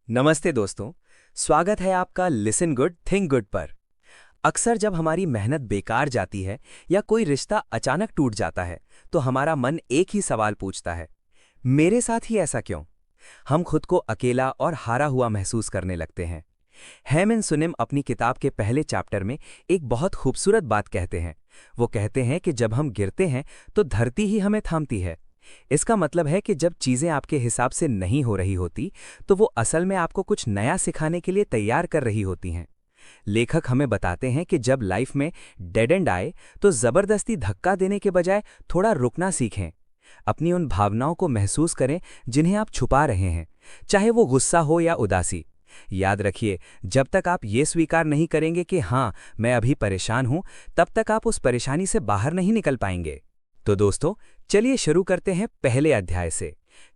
नमस्ते दोस्तों। स्वागत है आपका लिसन गुड थिंक गुड पर। अक्सर जब हमारी मेहनत बेकार जाती है या कोई रिश्ता अचानक टूट जाता है तो हमारा मन एक ही सवाल पूछता है, मेरे साथ ही ऐसा क्यों। हम खुद को अकेला और हारा हुआ महसूस करने लगते हैं। हेमन सुनिम अपनी किताब के पहले चैप्टर में एक बहुत खूबसूरत बात कहते हैं। वो कहते हैं कि जब हम गिरते हैं तो धरती ही हमें थामती है। इसका मतलब है कि जब चीजें आपके हिसाब से नहीं हो रही होती तो वो असल में आपको कुछ नया सिखाने के लिए तैयार कर रही होती हैं। लेखक हमें बताते हैं कि जब लाइफ में डेड एंड आए तो जबरदस्ती धक्का देने के बजाय थोड़ा रुकना सीखें। अपनी उन भावनाओं को महसूस करें जिन्हें आप छुपा रहे हैं, चाहे वो गुस्सा हो या उदासी। याद रखिए, जब तक आप ये स्वीकार नहीं करेंगे कि हाँ, मैं अभी परेशान हूं, तब तक आप उस परेशानी से बाहर नहीं निकल पाएंगे। तो दोस्तों, चलिए शुरू करते हैं पहले अध्याय से।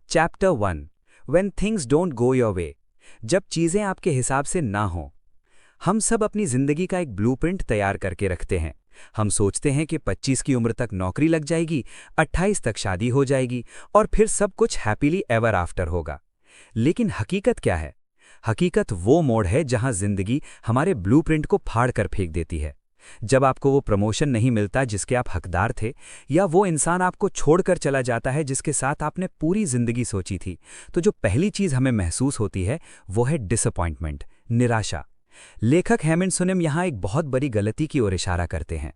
Chapter 1, when things don't go your way. जब चीजें आपके हिसाब से ना हों। हम सब अपनी जिंदगी का एक ब्लूप्रिंट तैयार करके रखते हैं। हम सोचते हैं कि 25 की उम्र तक नौकरी लग जाएगी, 28 तक शादी हो जाएगी और फिर सब कुछ हैप्पीली एवर आफ्टर होगा। लेकिन हकीकत क्या है? हकीकत वो मोड़ है जहां जिंदगी हमारे ब्लूप्रिंट को फाड़ कर फेंक देती है। जब आपको वो प्रमोशन नहीं मिलता जिसके आप हकदार थे, या वो इंसान आपको छोड़कर चला जाता है जिसके साथ आपने पूरी जिंदगी सोची थी, तो जो पहली चीज हमें महसूस होती है वो है डिसअपॉइंटमेंट, निराशा। लेखक हेमन सुनिम यहाँ एक बहुत बड़ी गलती की ओर इशारा करते हैं।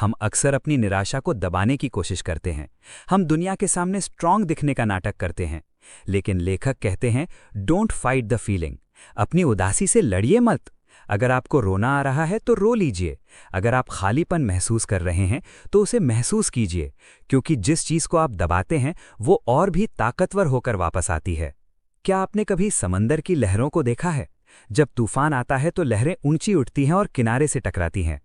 हम अक्सर अपनी निराशा को दबाने की कोशिश करते हैं। हम दुनिया के सामने स्ट्रांग दिखने का नाटक करते हैं। लेकिन लेखक कहते हैं, डोंट फाइट द फीलिंग। अपनी उदासी से लड़िए मत। अगर आपको रोना आ रहा है तो रो लीजिए। अगर आप खालीपन महसूस कर रहे हैं तो उसे महसूस कीजिए, क्योंकि जिस चीज को आप दबाते हैं वो और भी ताकतवर होकर वापस आती है। क्या आपने कभी समंदर की लहरों को देखा है? जब तूफान आता है तो लहरें ऊंची उठती हैं और किनारे से टकराती हैं।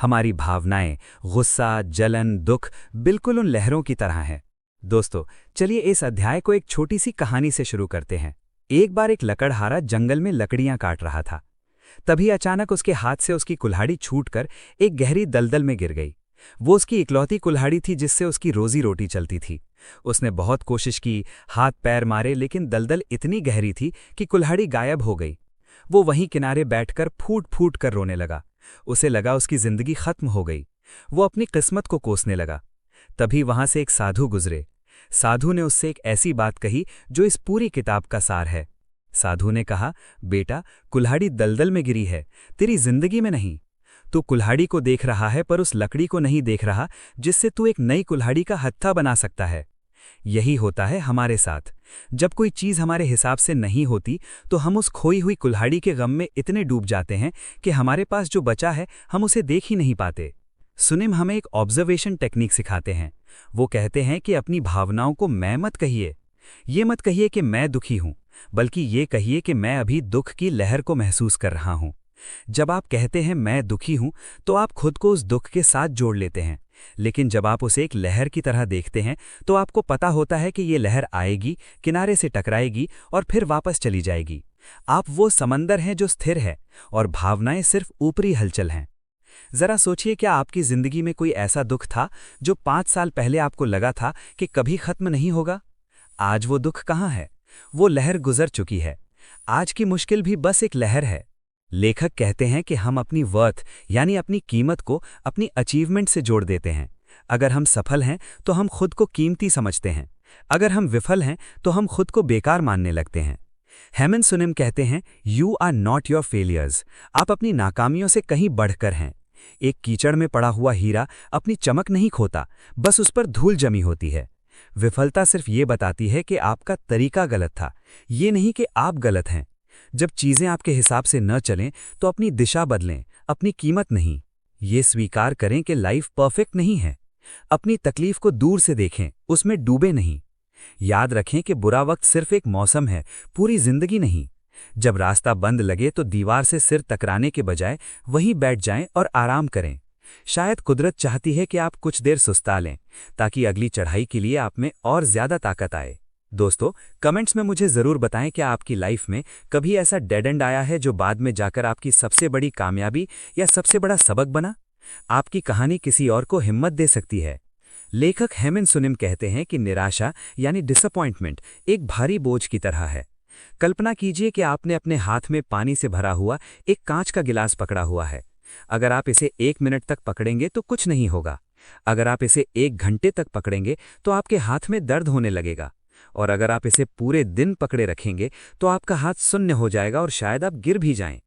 हमारी भावनाएं, गुस्सा, जलन, दुख बिल्कुल उन लहरों की तरह हैं। दोस्तों, चलिए इस अध्याय को एक छोटी सी कहानी से शुरू करते हैं। एक बार एक लकड़हारा जंगल में लकड़ियां काट रहा था। तभी अचानक उसके हाथ से उसकी कुल्हाड़ी छूटकर एक गहरी दलदल में गिर गई। वो उसकी इकलौती कुल्हाड़ी थी जिससे उसकी रोजी रोटी चलती थी। उसने बहुत कोशिश की, हाथ पैर मारे, लेकिन दलदल इतनी गहरी थी कि कुल्हाड़ी गायब हो गई। वो वहीं किनारे बैठकर फूट फूट कर रोने लगा। उसे लगा उसकी जिंदगी खत्म हो गई। वो अपनी किस्मत को कोसने लगा। तभी वहां से एक साधु गुजरे। साधु ने उससे एक ऐसी बात कही जो इस पूरी किताब का सार है। साधु ने कहा, बेटा, कुल्हाड़ी दलदल में गिरी है, तेरी जिंदगी में नहीं। तू कुल्हाड़ी को देख रहा है पर उस लकड़ी को नहीं देख रहा जिससे तू एक नई कुल्हाड़ी का हत्था बना सकता है। यही होता है हमारे साथ। जब कोई चीज हमारे हिसाब से नहीं होती तो हम उस खोई हुई कुल्हाड़ी के गम में इतने डूब जाते हैं कि हमारे पास जो बचा है हम उसे देख ही नहीं पाते। सुनिम हमें एक ऑब्जर्वेशन टेक्निक सिखाते हैं। वो कहते हैं कि अपनी भावनाओं को मैं मत कहिए। ये मत कहिए कि मैं दुखी हूं, बल्कि ये कहिए कि मैं अभी दुख की लहर को महसूस कर रहा हूं। जब आप कहते हैं मैं दुखी हूं तो आप खुद को उस दुख के साथ जोड़ लेते हैं। लेकिन जब आप उसे एक लहर की तरह देखते हैं तो आपको पता होता है कि ये लहर आएगी, किनारे से टकराएगी और फिर वापस चली जाएगी। आप वो समंदर हैं जो स्थिर है और भावनाएं सिर्फ ऊपरी हलचल हैं। जरा सोचिए, क्या आपकी जिंदगी में कोई ऐसा दुख था जो 5 साल पहले आपको लगा था कि कभी खत्म नहीं होगा? आज वो दुख कहाँ है? वो लहर गुजर चुकी है। आज की मुश्किल भी बस एक लहर है। लेखक कहते हैं कि हम अपनी वर्थ यानी अपनी कीमत को अपनी अचीवमेंट से जोड़ देते हैं। अगर हम सफल हैं तो हम खुद को कीमती समझते हैं। अगर हम विफल हैं तो हम खुद को बेकार मानने लगते हैं। हेमन सुनिम कहते हैं, you are not your failures. आप अपनी नाकामियों से कहीं बढ़कर हैं। एक कीचड़ में पड़ा हुआ हीरा अपनी चमक नहीं खोता, बस उस पर धूल जमी होती है। विफलता सिर्फ ये बताती है कि आपका तरीका गलत था, ये नहीं कि आप गलत हैं। जब चीजें आपके हिसाब से न चलें तो अपनी दिशा बदलें, अपनी कीमत नहीं। ये स्वीकार करें कि लाइफ परफेक्ट नहीं है। अपनी तकलीफ को दूर से देखें, उसमें डूबे नहीं। याद रखें कि बुरा वक्त सिर्फ एक मौसम है, पूरी जिंदगी नहीं। जब रास्ता बंद लगे तो दीवार से सिर टकराने के बजाय वहीं बैठ जाएं और आराम करें। शायद कुदरत चाहती है कि आप कुछ देर सुस्ता लें, ताकि अगली चढ़ाई के लिए आप में और ज्यादा ताकत आए। दोस्तों, कमेंट्स में मुझे जरूर बताएं कि आपकी लाइफ में कभी ऐसा डेड एंड आया है जो बाद में जाकर आपकी सबसे बड़ी कामयाबी या सबसे बड़ा सबक बना। आपकी कहानी किसी और को हिम्मत दे सकती है। लेखक हेमन सुनिम कहते हैं कि निराशा यानी डिसअपॉइंटमेंट एक भारी बोझ की तरह है। कल्पना कीजिए कि आपने अपने हाथ में पानी से भरा हुआ एक कांच का गिलास पकड़ा हुआ है। अगर आप इसे 1 मिनट तक पकड़ेंगे तो कुछ नहीं होगा। अगर आप इसे 1 घंटे तक पकड़ेंगे तो आपके हाथ में दर्द होने लगेगा। और अगर आप इसे पूरे दिन पकड़े रखेंगे तो आपका हाथ शून्य हो जाएगा और शायद आप गिर भी जाएं।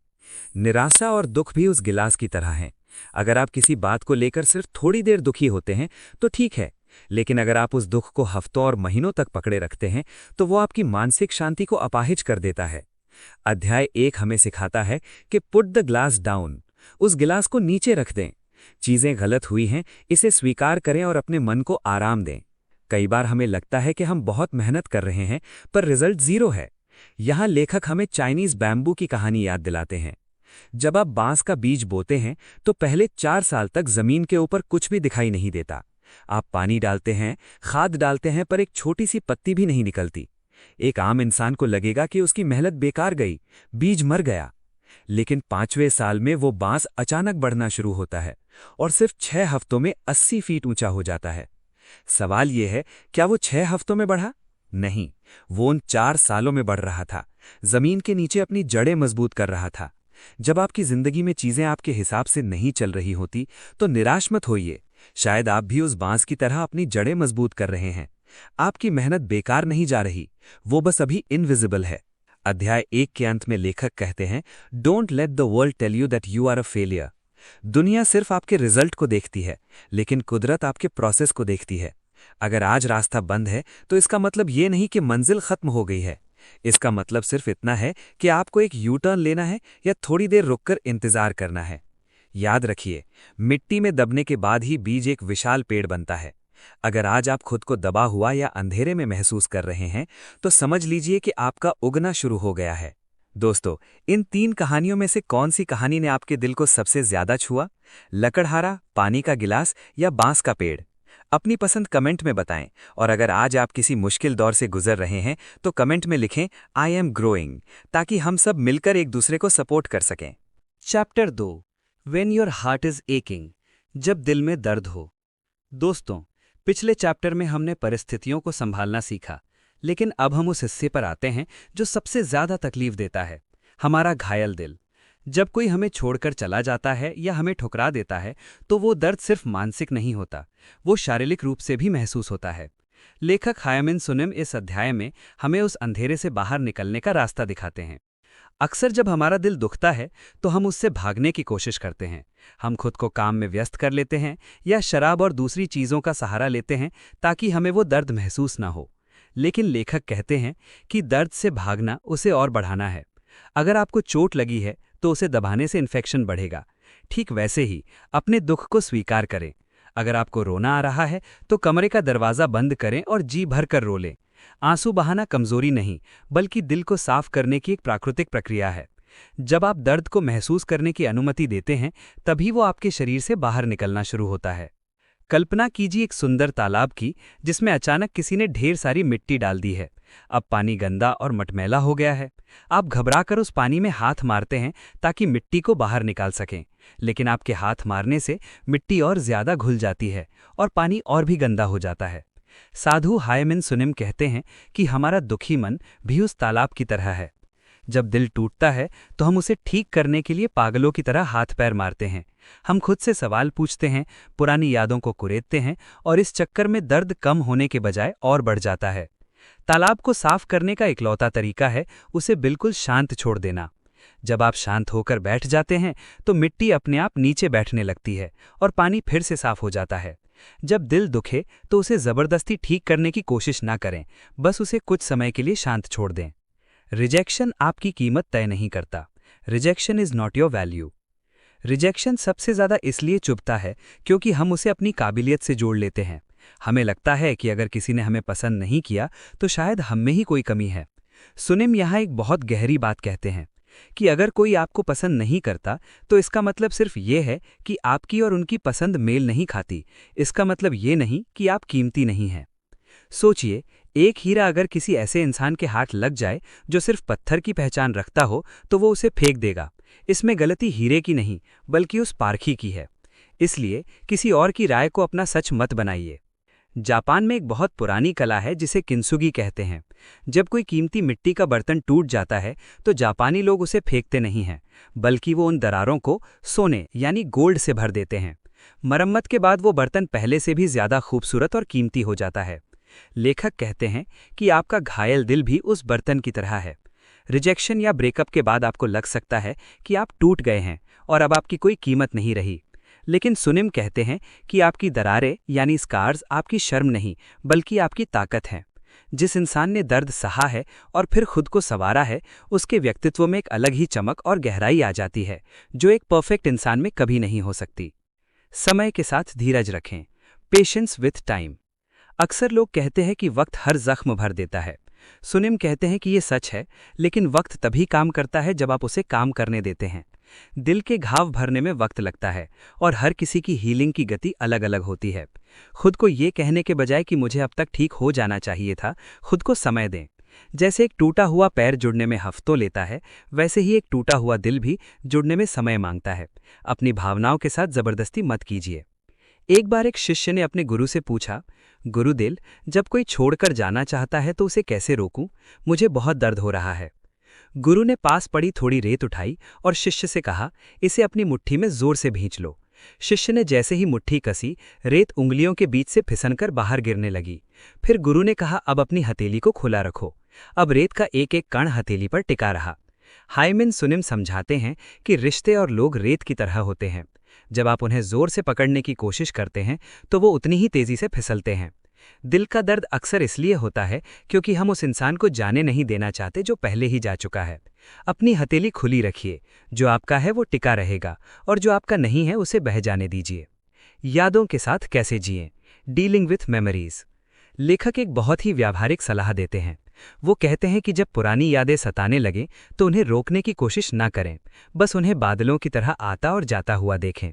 निराशा और दुख भी उस गिलास की तरह हैं। अगर आप किसी बात को लेकर सिर्फ थोड़ी देर दुखी होते हैं तो ठीक है, लेकिन अगर आप उस दुख को हफ्तों और महीनों तक पकड़े रखते हैं तो वो आपकी मानसिक शांति को अपाहिज कर देता है। अध्याय 1 हमें सिखाता है कि पुट द ग्लास डाउन, उस गिलास को नीचे रख दें। चीजें गलत हुई हैं, इसे स्वीकार करें और अपने मन को आराम दें। कई बार हमें लगता है कि हम बहुत मेहनत कर रहे हैं पर रिजल्ट जीरो है। यहाँ लेखक हमें चाइनीज बैम्बू की कहानी याद दिलाते हैं। जब आप बांस का बीज बोते हैं तो पहले 4 साल तक जमीन के ऊपर कुछ भी दिखाई नहीं देता। आप पानी डालते हैं, खाद डालते हैं, पर एक छोटी सी पत्ती भी नहीं निकलती। एक आम इंसान को लगेगा कि उसकी मेहनत बेकार गई, बीज मर गया। लेकिन 5वें साल में वो बांस अचानक बढ़ना शुरू होता है और सिर्फ 6 हफ्तों में 80 फीट ऊंचा हो जाता है। सवाल यह है, क्या वो 6 हफ्तों में बढ़ा? नहीं, वो उन 4 सालों में बढ़ रहा था। जमीन के नीचे अपनी जड़ें मजबूत कर रहा था। जब आपकी जिंदगी में चीजें आपके हिसाब से नहीं चल रही होती तो निराश मत होइए। शायद आप भी उस बांस की तरह अपनी जड़ें मजबूत कर रहे हैं। आपकी मेहनत बेकार नहीं जा रही, वो बस अभी इनविजिबल है। अध्याय 1 के अंत में लेखक कहते हैं, don't let the world tell you that you are a failure. दुनिया सिर्फ आपके रिजल्ट को देखती है, लेकिन कुदरत आपके प्रोसेस को देखती है। अगर आज रास्ता बंद है तो इसका मतलब ये नहीं कि मंजिल खत्म हो गई है। इसका मतलब सिर्फ इतना है कि आपको एक यू टर्न लेना है या थोड़ी देर रुककर इंतजार करना है। याद रखिए, मिट्टी में दबने के बाद ही बीज एक विशाल पेड़ बनता है। अगर आज आप खुद को दबा हुआ या अंधेरे में महसूस कर रहे हैं तो समझ लीजिए कि आपका उगना शुरू हो गया है। दोस्तों, इन 3 कहानियों में से कौन सी कहानी ने आपके दिल को सबसे ज्यादा छुआ? लकड़हारा, पानी का गिलास या बांस का पेड़? अपनी पसंद कमेंट में बताएं। और अगर आज आप किसी मुश्किल दौर से गुजर रहे हैं तो कमेंट में लिखें आई एम ग्रोइंग, ताकि हम सब मिलकर एक दूसरे को सपोर्ट कर सकें। Chapter 2, when your heart is aching, जब दिल में दर्द हो। दोस्तों, पिछले चैप्टर में हमने परिस्थितियों को संभालना सीखा, लेकिन अब हम उस हिस्से पर आते हैं जो सबसे ज्यादा तकलीफ देता है, हमारा घायल दिल। जब कोई हमें छोड़कर चला जाता है या हमें ठुकरा देता है तो वो दर्द सिर्फ मानसिक नहीं होता, वो शारीरिक रूप से भी महसूस होता है। लेखक हायमिन सुनिम इस अध्याय में हमें उस अंधेरे से बाहर निकलने का रास्ता दिखाते हैं। अक्सर जब हमारा दिल दुखता है तो हम उससे भागने की कोशिश करते हैं। हम खुद को काम में व्यस्त कर लेते हैं या शराब और दूसरी चीज़ों का सहारा लेते हैं ताकि हमें वो दर्द महसूस ना हो। लेकिन लेखक कहते हैं कि दर्द से भागना उसे और बढ़ाना है। अगर आपको चोट लगी है तो उसे दबाने से इन्फेक्शन बढ़ेगा। ठीक वैसे ही अपने दुख को स्वीकार करें। अगर आपको रोना आ रहा है तो कमरे का दरवाज़ा बंद करें और जी भर कर रो लें। आंसू बहाना कमजोरी नहीं, बल्कि दिल को साफ करने की एक प्राकृतिक प्रक्रिया है। जब आप दर्द को महसूस करने की अनुमति देते हैं तभी वो आपके शरीर से बाहर निकलना शुरू होता है। कल्पना कीजिए एक सुंदर तालाब की जिसमें अचानक किसी ने ढेर सारी मिट्टी डाल दी है। अब पानी गंदा और मटमैला हो गया है। आप घबराकर उस पानी में हाथ मारते हैं ताकि मिट्टी को बाहर निकाल सकें, लेकिन आपके हाथ मारने से मिट्टी और ज्यादा घुल जाती है और पानी और भी गंदा हो जाता है। साधु हायमिन सुनिम कहते हैं कि हमारा दुखी मन भी उस तालाब की तरह है। जब दिल टूटता है तो हम उसे ठीक करने के लिए पागलों की तरह हाथ पैर मारते हैं। हम खुद से सवाल पूछते हैं, पुरानी यादों को कुरेदते हैं और इस चक्कर में दर्द कम होने के बजाय और बढ़ जाता है। तालाब को साफ करने का इकलौता तरीका है उसे बिल्कुल शांत छोड़ देना। जब आप शांत होकर बैठ जाते हैं तो मिट्टी अपने आप नीचे बैठने लगती है और पानी फिर से साफ हो जाता है। जब दिल दुखे तो उसे जबरदस्ती ठीक करने की कोशिश ना करें, बस उसे कुछ समय के लिए शांत छोड़ दें। रिजेक्शन आपकी कीमत तय नहीं करता। Rejection is not your value. Rejection सबसे ज्यादा इसलिए चुभता है क्योंकि हम उसे अपनी काबिलियत से जोड़ लेते हैं। हमें लगता है कि अगर किसी ने हमें पसंद नहीं किया तो शायद हम में ही कोई कमी है। सुनिम यहाँ एक बहुत गहरी बात कहते हैं कि अगर कोई आपको पसंद नहीं करता तो इसका मतलब सिर्फ ये है कि आपकी और उनकी पसंद मेल नहीं खाती। इसका मतलब ये नहीं कि आप कीमती नहीं हैं। सोचिए, एक हीरा अगर किसी ऐसे इंसान के हाथ लग जाए जो सिर्फ पत्थर की पहचान रखता हो तो वो उसे फेंक देगा। इसमें गलती हीरे की नहीं बल्कि उस पारखी की है। इसलिए किसी और की राय को अपना सच मत बनाइए। जापान में एक बहुत पुरानी कला है जिसे किंसुगी कहते हैं। जब कोई कीमती मिट्टी का बर्तन टूट जाता है तो जापानी लोग उसे फेंकते नहीं हैं, बल्कि वो उन दरारों को सोने यानी गोल्ड से भर देते हैं। मरम्मत के बाद वो बर्तन पहले से भी ज्यादा खूबसूरत और कीमती हो जाता है। लेखक कहते हैं कि आपका घायल दिल भी उस बर्तन की तरह है। रिजेक्शन या ब्रेकअप के बाद आपको लग सकता है कि आप टूट गए हैं और अब आपकी कोई कीमत नहीं रही। लेकिन सुनिम कहते हैं कि आपकी दरारें यानी स्कार्स आपकी शर्म नहीं, बल्कि आपकी ताकत हैं। जिस इंसान ने दर्द सहा है और फिर खुद को संवारा है, उसके व्यक्तित्व में एक अलग ही चमक और गहराई आ जाती है, जो एक परफेक्ट इंसान में कभी नहीं हो सकती। समय के साथ धीरज रखें। Patience with time. अक्सर लोग कहते हैं कि वक्त हर जख्म भर देता है। सुनिम कहते हैं कि ये सच है, लेकिन वक्त तभी काम करता है जब आप उसे काम करने देते हैं। दिल के घाव भरने में वक्त लगता है और हर किसी की हीलिंग की गति अलग अलग होती है। खुद को ये कहने के बजाय कि मुझे अब तक ठीक हो जाना चाहिए था, खुद को समय दें। जैसे एक टूटा हुआ पैर जुड़ने में हफ्तों लेता है, वैसे ही एक टूटा हुआ दिल भी जुड़ने में समय मांगता है। अपनी भावनाओं के साथ जबरदस्ती मत कीजिए। एक बार एक शिष्य ने अपने गुरु से पूछा, गुरुदेव, जब कोई छोड़कर जाना चाहता है तो उसे कैसे रोकूं? मुझे बहुत दर्द हो रहा है। गुरु ने पास पड़ी थोड़ी रेत उठाई और शिष्य से कहा, इसे अपनी मुट्ठी में जोर से भींच लो। शिष्य ने जैसे ही मुट्ठी कसी, रेत उंगलियों के बीच से फिसलकर बाहर गिरने लगी। फिर गुरु ने कहा, अब अपनी हथेली को खुला रखो। अब रेत का एक एक कण हथेली पर टिका रहा। हाइमिन सुनिम समझाते हैं कि रिश्ते और लोग रेत की तरह होते हैं। जब आप उन्हें जोर से पकड़ने की कोशिश करते हैं तो वो उतनी ही तेजी से फिसलते हैं। दिल का दर्द अक्सर इसलिए होता है क्योंकि हम उस इंसान को जाने नहीं देना चाहते जो पहले ही जा चुका है। अपनी हथेली खुली रखिए। जो आपका है वो टिका रहेगा और जो आपका नहीं है उसे बह जाने दीजिए। यादों के साथ कैसे जिएं? Dealing with memories. लेखक एक बहुत ही व्यावहारिक सलाह देते हैं। वो कहते हैं कि जब पुरानी यादें सताने लगें तो उन्हें रोकने की कोशिश ना करें, बस उन्हें बादलों की तरह आता और जाता हुआ देखें।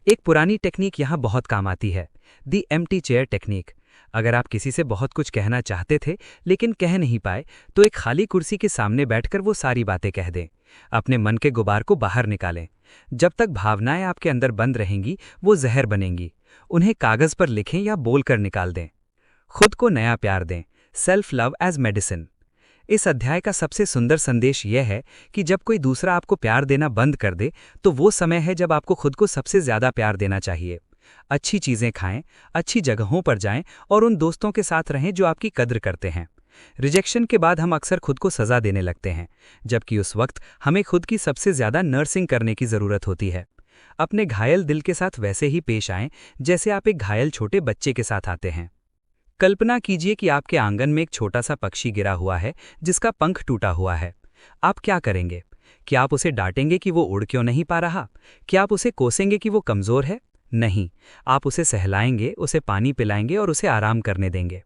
एक पुरानी टेक्निक यहाँ बहुत काम आती है, दी एम्प्टी चेयर टेक्निक। अगर आप किसी से बहुत कुछ कहना चाहते थे लेकिन कह नहीं पाए, तो एक खाली कुर्सी के सामने बैठकर वो सारी बातें कह दें। अपने मन के गुबार को बाहर निकालें। जब तक भावनाएं आपके अंदर बंद रहेंगी, वो जहर बनेंगी। उन्हें कागज पर लिखें या बोलकर निकाल दें। खुद को नया प्यार दें। Self love as medicine. इस अध्याय का सबसे सुंदर संदेश यह है कि जब कोई दूसरा आपको प्यार देना बंद कर दे, तो वो समय है जब आपको खुद को सबसे ज्यादा प्यार देना चाहिए। अच्छी चीजें खाएं, अच्छी जगहों पर जाएं और उन दोस्तों के साथ रहें जो आपकी कद्र करते हैं। रिजेक्शन के बाद हम अक्सर खुद को सजा देने लगते हैं, जबकि उस वक्त हमें खुद की सबसे ज्यादा नर्सिंग करने की जरूरत होती है। अपने घायल दिल के साथ वैसे ही पेश आएं जैसे आप एक घायल छोटे बच्चे के साथ आते हैं। कल्पना कीजिए कि आपके आंगन में एक छोटा सा पक्षी गिरा हुआ है जिसका पंख टूटा हुआ है। आप क्या करेंगे? क्या आप उसे डांटेंगे कि वो उड़ क्यों नहीं पा रहा? क्या आप उसे कोसेंगे कि वो कमजोर है? नहीं, आप उसे सहलाएंगे, उसे पानी पिलाएंगे और उसे आराम करने देंगे।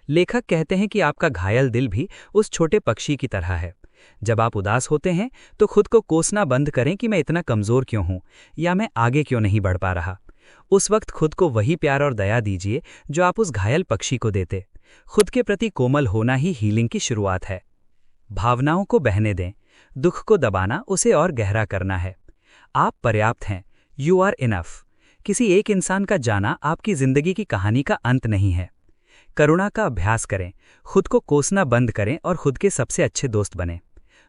लेखक कहते हैं कि आपका घायल दिल भी उस छोटे पक्षी की तरह है। जब आप उदास होते हैं तो खुद को कोसना बंद करें कि मैं इतना कमजोर क्यों हूं या मैं आगे क्यों नहीं बढ़ पा रहा। उस वक्त खुद को वही प्यार और दया दीजिए जो आप उस घायल पक्षी को देते। खुद के प्रति कोमल होना ही हीलिंग की शुरुआत है। भावनाओं को बहने दें। दुख को दबाना उसे और गहरा करना है। आप पर्याप्त हैं। You are enough. किसी एक इंसान का जाना आपकी जिंदगी की कहानी का अंत नहीं है। करुणा का अभ्यास करें। खुद को कोसना बंद करें और खुद के सबसे अच्छे दोस्त बनें।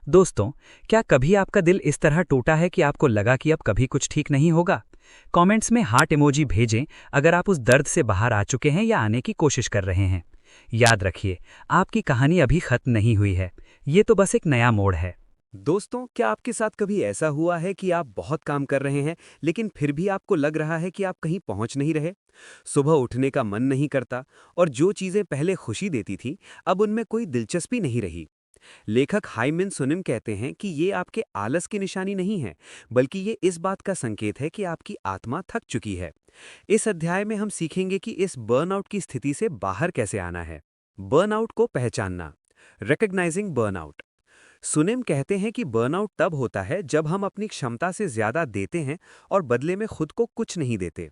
दोस्तों, क्या कभी आपका दिल इस तरह टूटा है कि आपको लगा कि अब कभी कुछ ठीक नहीं होगा? कमेंट्स में हार्ट इमोजी भेजें अगर आप उस दर्द से बाहर आ चुके हैं या आने की कोशिश कर रहे हैं। याद रखिए, आपकी कहानी अभी खत्म नहीं हुई है। ये तो बस एक नया मोड़ है। दोस्तों, क्या आपके साथ कभी ऐसा हुआ है कि आप बहुत काम कर रहे हैं लेकिन फिर भी आपको लग रहा है कि आप कहीं पहुंच नहीं रहे? सुबह उठने का मन नहीं करता और जो चीजें पहले खुशी देती थी, अब उनमें कोई दिलचस्पी नहीं रही। लेखक हाइमिन सुनिम कहते हैं कि ये आपके आलस की निशानी नहीं है, बल्कि ये इस बात का संकेत है कि आपकी आत्मा थक चुकी है। इस अध्याय में हम सीखेंगे कि इस बर्नआउट की स्थिति से बाहर कैसे आना है। बर्नआउट को पहचानना। Recognising burnout. सुनिम कहते हैं कि बर्नआउट तब होता है जब हम अपनी क्षमता से ज्यादा देते हैं और बदले में खुद को कुछ नहीं देते।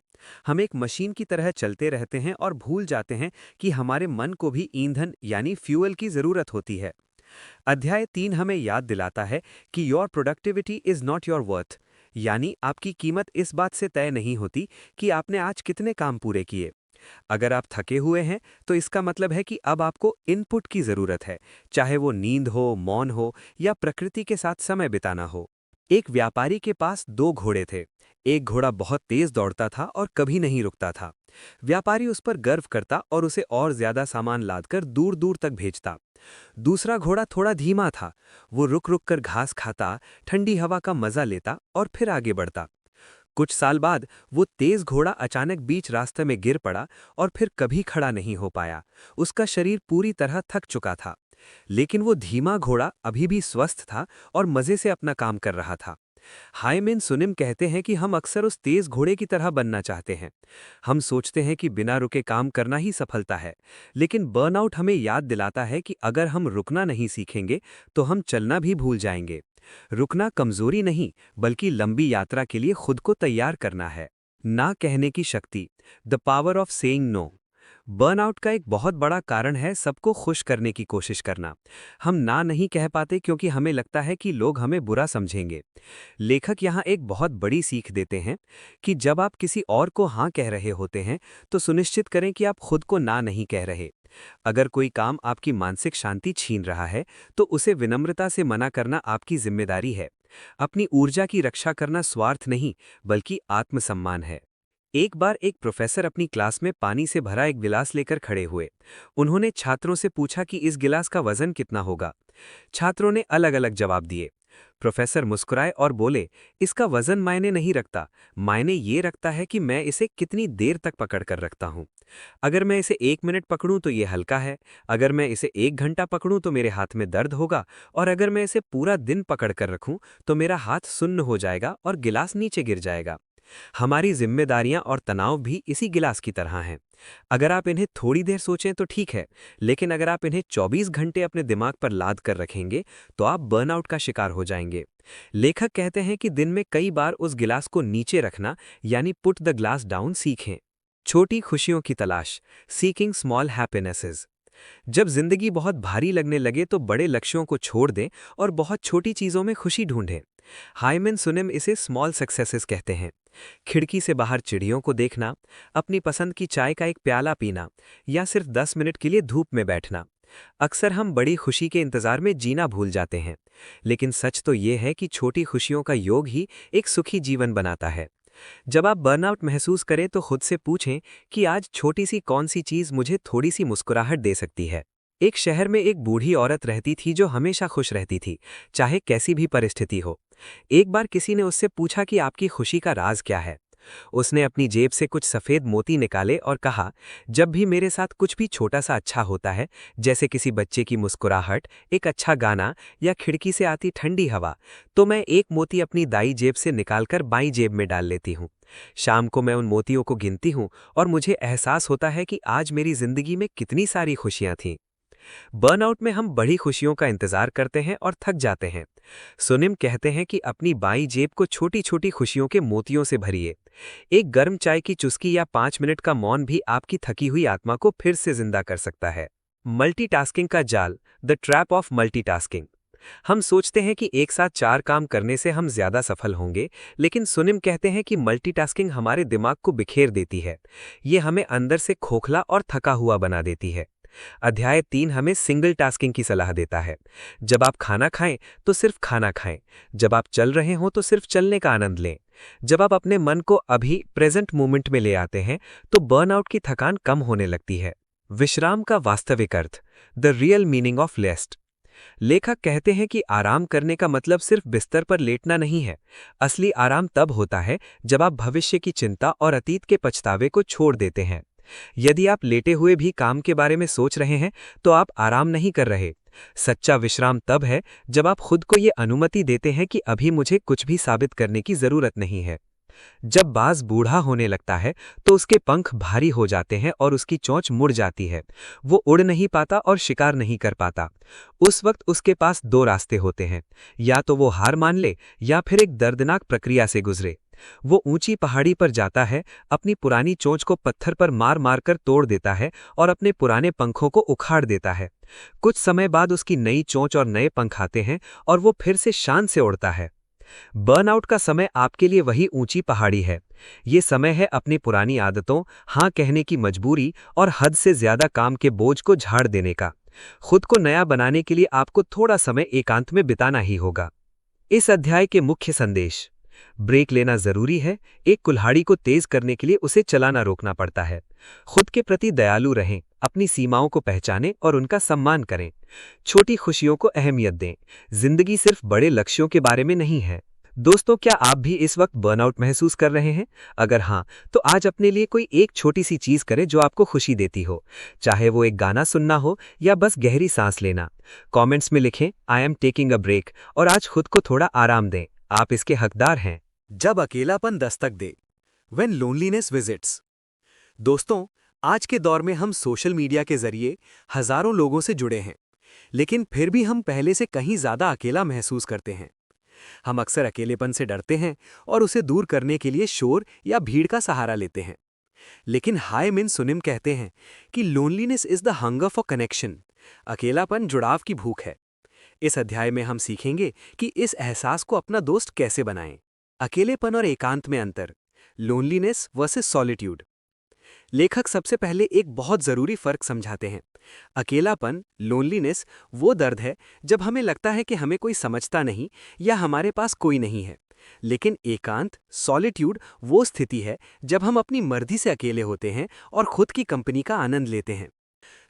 हम एक मशीन की तरह चलते रहते हैं और भूल जाते हैं कि हमारे मन को भी ईंधन यानी फ्यूल की जरूरत होती है। अध्याय 3 हमें याद दिलाता है कि your productivity is not your worth, यानी आपकी कीमत इस बात से तय नहीं होती कि आपने आज कितने काम पूरे किए। अगर आप थके हुए हैं तो इसका मतलब है कि अब आपको इनपुट की ज़रूरत है, चाहे वो नींद हो, मौन हो या प्रकृति के साथ समय बिताना हो। एक व्यापारी के पास 2 घोड़े थे। एक घोड़ा बहुत तेज दौड़ता था और कभी नहीं रुकता था। व्यापारी उस पर गर्व करता और उसे और ज्यादा सामान लादकर दूर दूर तक भेजता। दूसरा घोड़ा थोड़ा धीमा था। वो रुक रुक कर घास खाता, ठंडी हवा का मजा लेता और फिर आगे बढ़ता। कुछ साल बाद वो तेज घोड़ा अचानक बीच रास्ते में गिर पड़ा और फिर कभी खड़ा नहीं हो पाया। उसका शरीर पूरी तरह थक चुका था। लेकिन वो धीमा घोड़ा अभी भी स्वस्थ था और मजे से अपना काम कर रहा था। हाइमेन सुनिम कहते हैं कि हम अक्सर उस तेज घोड़े की तरह बनना चाहते हैं। हम सोचते हैं कि बिना रुके काम करना ही सफलता है, लेकिन बर्नआउट हमें याद दिलाता है कि अगर हम रुकना नहीं सीखेंगे तो हम चलना भी भूल जाएंगे। रुकना कमजोरी नहीं, बल्कि लंबी यात्रा के लिए खुद को तैयार करना है। ना कहने की शक्ति, the power of saying no. Burnout का एक बहुत बड़ा कारण है सबको खुश करने की कोशिश करना। हम ना नहीं कह पाते क्योंकि हमें लगता है कि लोग हमें बुरा समझेंगे। लेखक यहाँ एक बहुत बड़ी सीख देते हैं कि जब आप किसी और को हाँ कह रहे होते हैं तो सुनिश्चित करें कि आप खुद को ना नहीं कह रहे। अगर कोई काम आपकी मानसिक शांति छीन रहा है तो उसे विनम्रता से मना करना आपकी जिम्मेदारी है। अपनी ऊर्जा की रक्षा करना स्वार्थ नहीं, बल्कि आत्मसम्मान है। एक बार एक प्रोफेसर अपनी क्लास में पानी से भरा एक गिलास लेकर खड़े हुए। उन्होंने छात्रों से पूछा कि इस गिलास का वजन कितना होगा। छात्रों ने अलग अलग जवाब दिए। प्रोफेसर मुस्कुराए और बोले, इसका वजन मायने नहीं रखता, मायने ये रखता है कि मैं इसे कितनी देर तक पकड़ कर रखता हूँ। अगर मैं इसे 1 मिनट पकड़ूं तो ये हल्का है, अगर मैं इसे 1 घंटा पकड़ूं तो मेरे हाथ में दर्द होगा, और अगर मैं इसे पूरा दिन पकड़ कर रखूं तो मेरा हाथ सुन्न हो जाएगा और गिलास नीचे गिर जाएगा। हमारी जिम्मेदारियां और तनाव भी इसी गिलास की तरह हैं। अगर आप इन्हें थोड़ी देर सोचें तो ठीक है, लेकिन अगर आप इन्हें 24 घंटे अपने दिमाग पर लाद कर रखेंगे तो आप बर्नआउट का शिकार हो जाएंगे। लेखक कहते हैं कि दिन में कई बार उस गिलास को नीचे रखना, यानी पुट द ग्लास डाउन सीखें। छोटी खुशियों की तलाश, सीकिंग स्मॉल हैप्पीनेसेस। जब जिंदगी बहुत भारी लगने लगे तो बड़े लक्ष्यों को छोड़ दें और बहुत छोटी चीजों में खुशी ढूंढें। हाइमेन सुनिम इसे स्मॉल सक्सेसेस कहते हैं। खिड़की से बाहर चिड़ियों को देखना, अपनी पसंद की चाय का एक प्याला पीना, या सिर्फ 10 मिनट के लिए धूप में बैठना। अक्सर हम बड़ी खुशी के इंतजार में जीना भूल जाते हैं, लेकिन सच तो ये है कि छोटी खुशियों का योग ही एक सुखी जीवन बनाता है। जब आप बर्नआउट महसूस करें तो खुद से पूछें कि आज छोटी सी कौन सी चीज मुझे थोड़ी सी मुस्कुराहट दे सकती है। एक शहर में एक बूढ़ी औरत रहती थी जो हमेशा खुश रहती थी, चाहे कैसी भी परिस्थिति हो। एक बार किसी ने उससे पूछा कि आपकी खुशी का राज क्या है। उसने अपनी जेब से कुछ सफेद मोती निकाले और कहा, जब भी मेरे साथ कुछ भी छोटा सा अच्छा होता है, जैसे किसी बच्चे की मुस्कुराहट, एक अच्छा गाना या खिड़की से आती ठंडी हवा, तो मैं एक मोती अपनी दाई जेब से निकालकर बाईं जेब में डाल लेती हूँ। शाम को मैं उन मोतियों को गिनती हूँ और मुझे एहसास होता है कि आज मेरी जिंदगी में कितनी सारी खुशियां थीं। बर्नआउट में हम बड़ी खुशियों का इंतजार करते हैं और थक जाते हैं। सुनिम कहते हैं कि अपनी बाईं जेब को छोटी छोटी खुशियों के मोतियों से भरिए। एक गर्म चाय की चुस्की या 5 मिनट का मौन भी आपकी थकी हुई आत्मा को फिर से जिंदा कर सकता है। मल्टीटास्किंग का जाल, द ट्रैप ऑफ मल्टीटास्किंग। हम सोचते हैं कि एक साथ 4 काम करने से हम ज्यादा सफल होंगे, लेकिन सुनिम कहते हैं कि मल्टीटास्किंग हमारे दिमाग को बिखेर देती है। ये हमें अंदर से खोखला और थका हुआ बना देती है। अध्याय 3 हमें सिंगल टास्किंग की सलाह देता है। जब आप खाना खाएं तो सिर्फ खाना खाएं, जब आप चल रहे हों तो सिर्फ चलने का आनंद लें। जब आप अपने मन को अभी प्रेजेंट मोमेंट में ले आते हैं तो बर्नआउट की थकान कम होने लगती है। विश्राम का वास्तविक अर्थ, the real meaning of rest. लेखक कहते हैं कि आराम करने का मतलब सिर्फ बिस्तर पर लेटना नहीं है। असली आराम तब होता है जब आप भविष्य की चिंता और अतीत के पछतावे को छोड़ देते हैं। यदि आप लेटे हुए भी काम के बारे में सोच रहे हैं तो आप आराम नहीं कर रहे। सच्चा विश्राम तब है जब आप खुद को ये अनुमति देते हैं कि अभी मुझे कुछ भी साबित करने की जरूरत नहीं है। जब बाज बूढ़ा होने लगता है तो उसके पंख भारी हो जाते हैं और उसकी चोंच मुड़ जाती है। वो उड़ नहीं पाता और शिकार नहीं कर पाता। उस वक्त उसके पास 2 रास्ते होते हैं, या तो वो हार मान ले या फिर एक दर्दनाक प्रक्रिया से गुजरे। वो ऊंची पहाड़ी पर जाता है, अपनी पुरानी चोंच को पत्थर पर मार मार कर तोड़ देता है और अपने पुराने पंखों को उखाड़ देता है। कुछ समय बाद उसकी नई चोंच और नए पंख आते हैं और वो फिर से शान से उड़ता है। बर्नआउट का समय आपके लिए वही ऊंची पहाड़ी है। ये समय है अपनी पुरानी आदतों, हाँ कहने की मजबूरी और हद से ज्यादा काम के बोझ को झाड़ देने का। खुद को नया बनाने के लिए आपको थोड़ा समय एकांत में बिताना ही होगा। इस अध्याय के मुख्य संदेश। ब्रेक लेना जरूरी है। एक कुल्हाड़ी को तेज करने के लिए उसे चलाना रोकना पड़ता है। खुद के प्रति दयालु रहें, अपनी सीमाओं को पहचानें और उनका सम्मान करें। छोटी खुशियों को अहमियत दें। जिंदगी सिर्फ बड़े लक्ष्यों के बारे में नहीं है। दोस्तों, क्या आप भी इस वक्त बर्नआउट महसूस कर रहे हैं? अगर हाँ, तो आज अपने लिए कोई एक छोटी सी चीज करें जो आपको खुशी देती हो। चाहे वो एक गाना सुनना हो या बस गहरी सांस लेना। कमेंट्स में लिखें, I am taking a break, और आज खुद को थोड़ा आराम दें। आप इसके हकदार हैं। जब अकेलापन दस्तक दे, When loneliness visits। दोस्तों, आज के दौर में हम सोशल मीडिया के जरिए हजारों लोगों से जुड़े हैं, लेकिन फिर भी हम पहले से कहीं ज्यादा अकेला महसूस करते हैं। हम अक्सर अकेलेपन से डरते हैं और उसे दूर करने के लिए शोर या भीड़ का सहारा लेते हैं। लेकिन हाय मिन सुनिम कहते हैं कि loneliness is the hunger for connection. अकेलापन जुड़ाव की भूख है। इस अध्याय में हम सीखेंगे कि इस एहसास को अपना दोस्त कैसे बनाएं। अकेलेपन और एकांत में अंतर, लोनलीनेस वर्सेस सॉलिट्यूड। लेखक सबसे पहले एक बहुत जरूरी फर्क समझाते हैं। अकेलापन, लोनलीनेस, वो दर्द है जब हमें लगता है कि हमें कोई समझता नहीं या हमारे पास कोई नहीं है। लेकिन एकांत, सॉलिट्यूड, वो स्थिति है जब हम अपनी मर्जी से अकेले होते हैं और खुद की कंपनी का आनंद लेते हैं।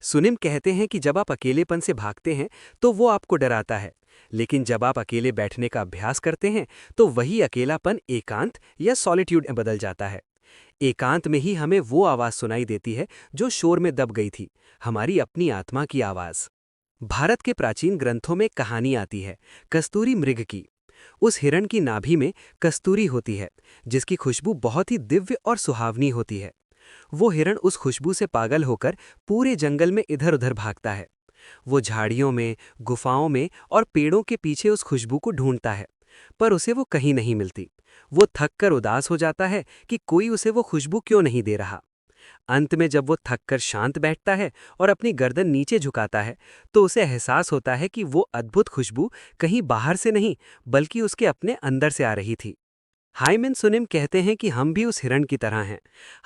सुनिम कहते हैं कि जब आप अकेलेपन से भागते हैं तो वो आपको डराता है, लेकिन जब आप अकेले बैठने का अभ्यास करते हैं तो वही अकेलापन एकांत या सॉलिट्यूड में बदल जाता है। एकांत में ही हमें वो आवाज सुनाई देती है जो शोर में दब गई थी, हमारी अपनी आत्मा की आवाज। भारत के प्राचीन ग्रंथों में कहानी आती है कस्तूरी मृग की। उस हिरण की नाभि में कस्तूरी होती है, जिसकी खुशबू बहुत ही दिव्य और सुहावनी होती है। वो हिरण उस खुशबू से पागल होकर पूरे जंगल में इधर उधर भागता है। वो झाड़ियों में, गुफाओं में और पेड़ों के पीछे उस खुशबू को ढूंढता है, पर उसे वो कहीं नहीं मिलती। वो थक कर उदास हो जाता है कि कोई उसे वो खुशबू क्यों नहीं दे रहा। अंत में जब वो थक कर शांत बैठता है और अपनी गर्दन नीचे झुकाता है, तो उसे एहसास होता है कि वो अद्भुत खुशबू कहीं बाहर से नहीं, बल्कि उसके अपने अंदर से आ रही थी। हाइमेन सुनिम कहते हैं कि हम भी उस हिरण की तरह हैं।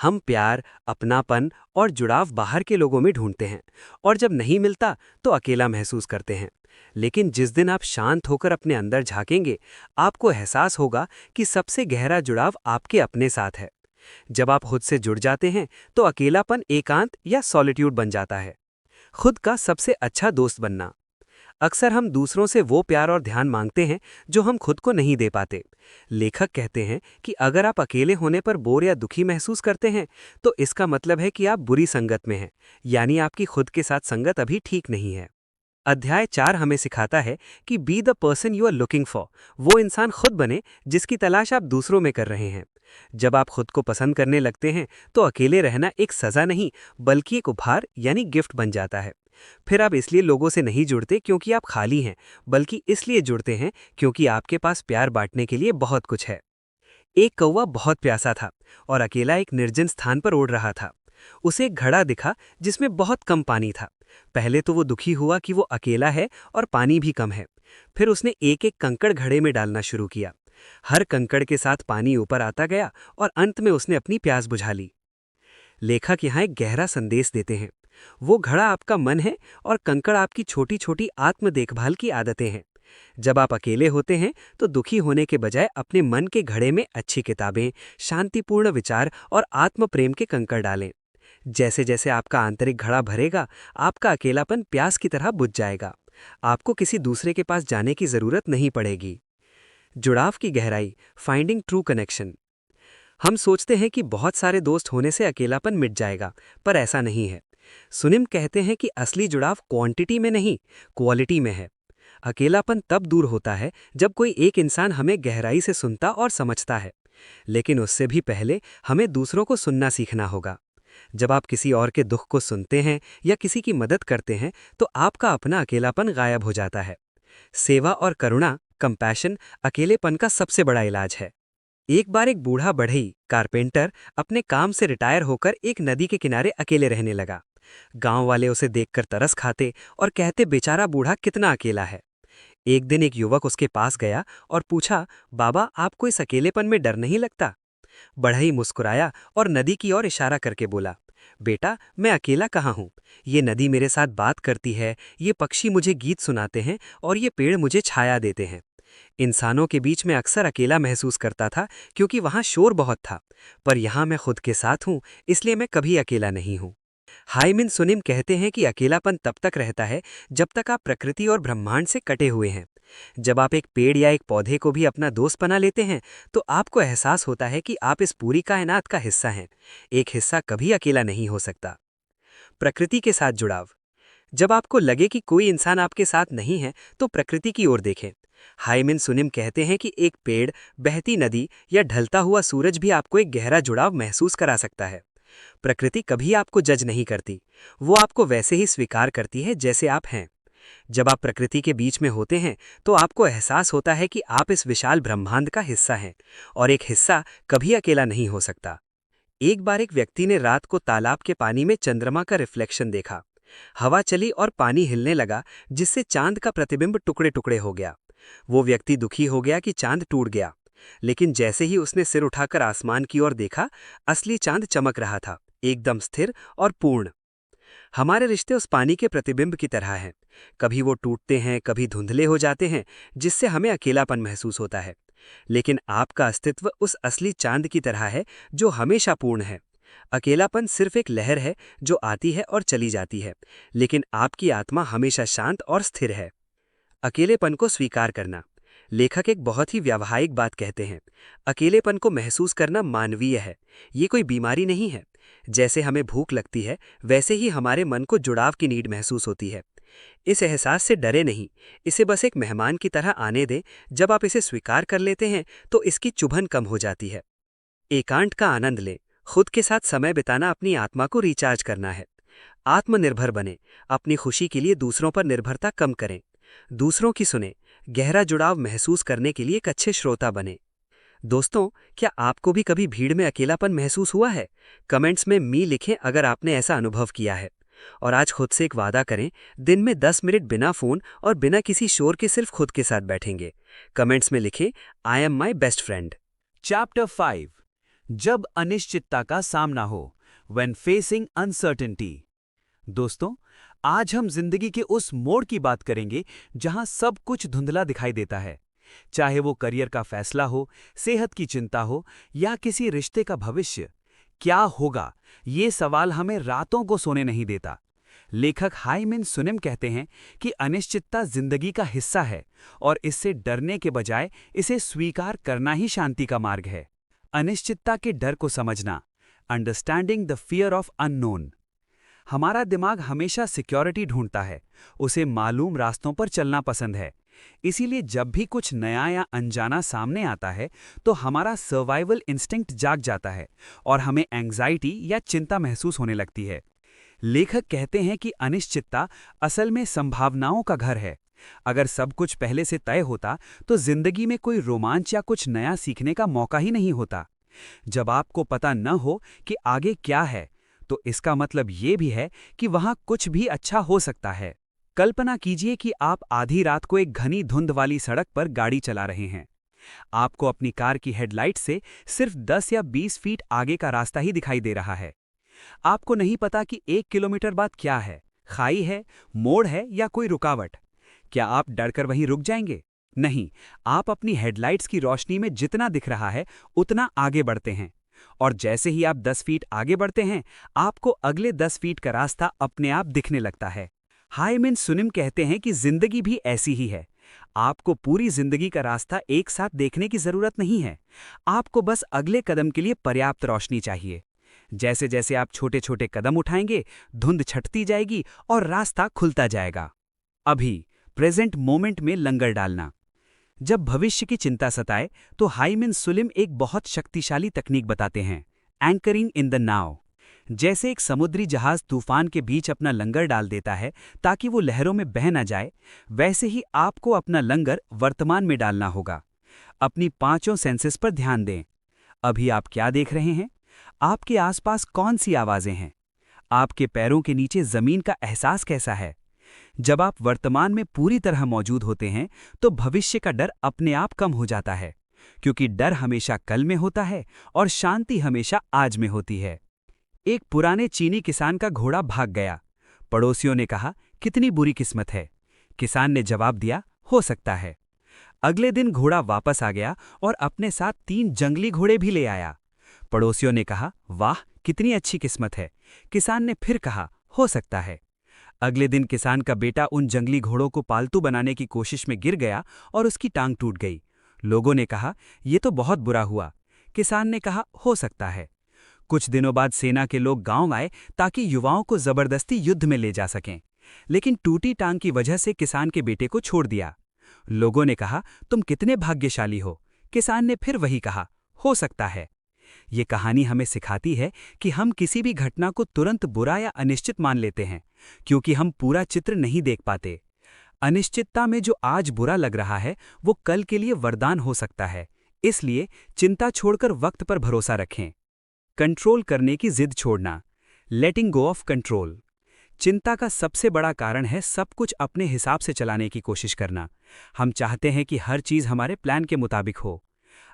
हम प्यार, अपनापन और जुड़ाव बाहर के लोगों में ढूंढते हैं, और जब नहीं मिलता तो अकेला महसूस करते हैं। लेकिन जिस दिन आप शांत होकर अपने अंदर झांकेंगे, आपको एहसास होगा कि सबसे गहरा जुड़ाव आपके अपने साथ है। जब आप खुद से जुड़ जाते हैं तो अकेलापन एकांत या सॉलिट्यूड बन जाता है। खुद का सबसे अच्छा दोस्त बनना। अक्सर हम दूसरों से वो प्यार और ध्यान मांगते हैं जो हम खुद को नहीं दे पाते। लेखक कहते हैं कि अगर आप अकेले होने पर बोर या दुखी महसूस करते हैं, तो इसका मतलब है कि आप बुरी संगत में हैं, यानी आपकी खुद के साथ संगत अभी ठीक नहीं है। अध्याय 4 हमें सिखाता है कि be the person you are looking for. वो इंसान खुद बने जिसकी तलाश आप दूसरों में कर रहे हैं। जब आप खुद को पसंद करने लगते हैं तो अकेले रहना एक सजा नहीं, बल्कि एक उपहार यानी गिफ्ट बन जाता है। फिर आप इसलिए लोगों से नहीं जुड़ते क्योंकि आप खाली हैं, बल्कि इसलिए जुड़ते हैं क्योंकि आपके पास प्यार बांटने के लिए बहुत कुछ है। एक कौवा बहुत प्यासा था और अकेला एक निर्जन स्थान पर उड़ रहा था। उसे एक घड़ा दिखा जिसमें बहुत कम पानी था। पहले तो वो दुखी हुआ कि वो अकेला है और पानी भी कम है। फिर उसने एक एक कंकड़ घड़े में डालना शुरू किया। हर कंकड़ के साथ पानी ऊपर आता गया और अंत में उसने अपनी प्यास बुझा ली। लेखक यहाँ एक गहरा संदेश देते हैं। वो घड़ा आपका मन है और कंकड़ आपकी छोटी छोटी आत्म देखभाल की आदतें हैं। जब आप अकेले होते हैं तो दुखी होने के बजाय अपने मन के घड़े में अच्छी किताबें, शांतिपूर्ण विचार और आत्म प्रेम के कंकड़ डालें। जैसे जैसे आपका आंतरिक घड़ा भरेगा, आपका अकेलापन प्यास की तरह बुझ जाएगा। आपको किसी दूसरे के पास जाने की जरूरत नहीं पड़ेगी। जुड़ाव की गहराई, फाइंडिंग ट्रू कनेक्शन। हम सोचते हैं कि बहुत सारे दोस्त होने से अकेलापन मिट जाएगा, पर ऐसा नहीं है। सुनिम कहते हैं कि असली जुड़ाव क्वांटिटी में नहीं, क्वालिटी में है। अकेलापन तब दूर होता है जब कोई एक इंसान हमें गहराई से सुनता और समझता है। लेकिन उससे भी पहले हमें दूसरों को सुनना सीखना होगा। जब आप किसी और के दुख को सुनते हैं या किसी की मदद करते हैं, तो आपका अपना अकेलापन गायब हो जाता है। सेवा और करुणा, कंपैशन, अकेलेपन का सबसे बड़ा इलाज है। एक बार एक बूढ़ा बढ़ई कारपेंटर अपने काम से रिटायर होकर एक नदी के किनारे अकेले रहने लगा। गांव वाले उसे देखकर तरस खाते और कहते बेचारा बूढ़ा कितना अकेला है। एक दिन एक युवक उसके पास गया और पूछा, बाबा आपको इस अकेलेपन में डर नहीं लगता? बढ़ई मुस्कुराया और नदी की ओर इशारा करके बोला, बेटा मैं अकेला कहाँ हूँ। ये नदी मेरे साथ बात करती है, ये पक्षी मुझे गीत सुनाते हैं और ये पेड़ मुझे छाया देते हैं। इंसानों के बीच में अक्सर अकेला महसूस करता था क्योंकि वहाँ शोर बहुत था, पर यहाँ मैं खुद के साथ हूँ, इसलिए मैं कभी अकेला नहीं हूँ। हाइमिन सुनिम कहते हैं कि अकेलापन तब तक रहता है जब तक आप प्रकृति और ब्रह्मांड से कटे हुए हैं। जब आप एक पेड़ या एक पौधे को भी अपना दोस्त बना लेते हैं तो आपको एहसास होता है कि आप इस पूरी कायनात का हिस्सा हैं। एक हिस्सा कभी अकेला नहीं हो सकता। प्रकृति के साथ जुड़ाव। जब आपको लगे कि कोई इंसान आपके साथ नहीं है तो प्रकृति की ओर देखें। हाइमिन सुनिम कहते हैं कि एक पेड़, बहती नदी या ढलता हुआ सूरज भी आपको एक गहरा जुड़ाव महसूस करा सकता है। प्रकृति कभी आपको जज नहीं करती, वो आपको वैसे ही स्वीकार करती है जैसे आप हैं। जब आप प्रकृति के बीच में होते हैं तो आपको एहसास होता है कि आप इस विशाल ब्रह्मांड का हिस्सा हैं और एक हिस्सा कभी अकेला नहीं हो सकता। एक बार एक व्यक्ति ने रात को तालाब के पानी में चंद्रमा का रिफ्लेक्शन देखा। हवा चली और पानी हिलने लगा, जिससे चांद का प्रतिबिंब टुकड़े टुकड़े हो गया। वो व्यक्ति दुखी हो गया कि चांद टूट गया, लेकिन जैसे ही उसने सिर उठाकर आसमान की ओर देखा, असली चांद चमक रहा था, एकदम स्थिर और पूर्ण। हमारे रिश्ते उस पानी के प्रतिबिंब की तरह हैं। कभी वो टूटते हैं, कभी धुंधले हो जाते हैं, जिससे हमें अकेलापन महसूस होता है। लेकिन आपका अस्तित्व उस असली चांद की तरह है जो हमेशा पूर्ण है। अकेलापन सिर्फ एक लहर है जो आती है और चली जाती है, लेकिन आपकी आत्मा हमेशा शांत और स्थिर है। अकेलेपन को स्वीकार करना। लेखक एक बहुत ही व्यावहारिक बात कहते हैं, अकेलेपन को महसूस करना मानवीय है, ये कोई बीमारी नहीं है। जैसे हमें भूख लगती है, वैसे ही हमारे मन को जुड़ाव की नीड महसूस होती है। इस एहसास से डरे नहीं, इसे बस एक मेहमान की तरह आने दें। जब आप इसे स्वीकार कर लेते हैं तो इसकी चुभन कम हो जाती है। एकांत का आनंद लें। खुद के साथ समय बिताना अपनी आत्मा को रिचार्ज करना है। आत्मनिर्भर बने, अपनी खुशी के लिए दूसरों पर निर्भरता कम करें। दूसरों की सुने, गहरा जुड़ाव महसूस करने के लिए एक अच्छे श्रोता बने। दोस्तों, क्या आपको भी कभी भीड़ में अकेलापन महसूस हुआ है? कमेंट्स में लिखें अगर आपने ऐसा अनुभव किया है। और आज खुद से एक वादा करें, दिन में 10 मिनट बिना फोन और बिना किसी शोर के सिर्फ खुद के साथ बैठेंगे। कमेंट्स में लिखें, I am my best friend. Chapter 5, जब अनिश्चितता का सामना हो, व्हेन फेसिंग अनसर्टेनिटी। दोस्तों, आज हम जिंदगी के उस मोड़ की बात करेंगे जहां सब कुछ धुंधला दिखाई देता है। चाहे वो करियर का फैसला हो, सेहत की चिंता हो या किसी रिश्ते का भविष्य। क्या होगा, ये सवाल हमें रातों को सोने नहीं देता। लेखक हाइमिन सुनिम कहते हैं कि अनिश्चितता जिंदगी का हिस्सा है और इससे डरने के बजाय इसे स्वीकार करना ही शांति का मार्ग है। अनिश्चितता के डर को समझना, understanding the fear of unknown. हमारा दिमाग हमेशा सिक्योरिटी ढूंढता है, उसे मालूम रास्तों पर चलना पसंद है। इसीलिए जब भी कुछ नया या अनजाना सामने आता है तो हमारा सर्वाइवल इंस्टिंक्ट जाग जाता है और हमें एंग्जाइटी या चिंता महसूस होने लगती है। लेखक कहते हैं कि अनिश्चितता असल में संभावनाओं का घर है। अगर सब कुछ पहले से तय होता तो जिंदगी में कोई रोमांच या कुछ नया सीखने का मौका ही नहीं होता। जब आपको पता न हो कि आगे क्या है, तो इसका मतलब ये भी है कि वहां कुछ भी अच्छा हो सकता है। कल्पना कीजिए कि आप आधी रात को एक घनी धुंध वाली सड़क पर गाड़ी चला रहे हैं। आपको अपनी कार की हेडलाइट से सिर्फ 10 या 20 फीट आगे का रास्ता ही दिखाई दे रहा है। आपको नहीं पता कि 1 किलोमीटर बाद क्या है, खाई है, मोड़ है या कोई रुकावट। क्या आप डरकर वहीं रुक जाएंगे? नहीं, आप अपनी हेडलाइट्स की रोशनी में जितना दिख रहा है उतना आगे बढ़ते हैं। और जैसे ही आप 10 फीट आगे बढ़ते हैं, आपको अगले 10 फीट का रास्ता अपने आप दिखने लगता है। हाइमिन सुनिम कहते हैं कि जिंदगी भी ऐसी ही है। आपको पूरी जिंदगी का रास्ता एक साथ देखने की जरूरत नहीं है। आपको बस अगले कदम के लिए पर्याप्त रोशनी चाहिए। जैसे जैसे आप छोटे छोटे कदम उठाएंगे, धुंध छटती जाएगी और रास्ता खुलता जाएगा। अभी प्रेजेंट मोमेंट में लंगर डालना। जब भविष्य की चिंता सताए तो हाइमिन सुलिम एक बहुत शक्तिशाली तकनीक बताते हैं, एंकरिंग इन द नाउ। जैसे एक समुद्री जहाज तूफान के बीच अपना लंगर डाल देता है ताकि वो लहरों में बह न जाए, वैसे ही आपको अपना लंगर वर्तमान में डालना होगा। अपनी 5 सेंसेस पर ध्यान दें। अभी आप क्या देख रहे हैं? आपके आसपास कौन सी आवाजें हैं? आपके पैरों के नीचे जमीन का एहसास कैसा है? जब आप वर्तमान में पूरी तरह मौजूद होते हैं तो भविष्य का डर अपने आप कम हो जाता है, क्योंकि डर हमेशा कल में होता है और शांति हमेशा आज में होती है। एक पुराने चीनी किसान का घोड़ा भाग गया। पड़ोसियों ने कहा, कितनी बुरी किस्मत है। किसान ने जवाब दिया, हो सकता है। अगले दिन घोड़ा वापस आ गया और अपने साथ 3 जंगली घोड़े भी ले आया। पड़ोसियों ने कहा, वाह, कितनी अच्छी किस्मत है। किसान ने फिर कहा, हो सकता है। अगले दिन किसान का बेटा उन जंगली घोड़ों को पालतू बनाने की कोशिश में गिर गया और उसकी टांग टूट गई। लोगों ने कहा, ये तो बहुत बुरा हुआ। किसान ने कहा, हो सकता है। कुछ दिनों बाद सेना के लोग गांव आए ताकि युवाओं को जबरदस्ती युद्ध में ले जा सकें, लेकिन टूटी टांग की वजह से किसान के बेटे को छोड़ दिया। लोगों ने कहा, तुम कितने भाग्यशाली हो। किसान ने फिर वही कहा, हो सकता है। ये कहानी हमें सिखाती है कि हम किसी भी घटना को तुरंत बुरा या अनिश्चित मान लेते हैं, क्योंकि हम पूरा चित्र नहीं देख पाते। अनिश्चितता में जो आज बुरा लग रहा है वो कल के लिए वरदान हो सकता है। इसलिए चिंता छोड़कर वक्त पर भरोसा रखें। कंट्रोल करने की जिद छोड़ना, लेटिंग गो ऑफ कंट्रोल। चिंता का सबसे बड़ा कारण है सब कुछ अपने हिसाब से चलाने की कोशिश करना। हम चाहते हैं कि हर चीज हमारे प्लान के मुताबिक हो।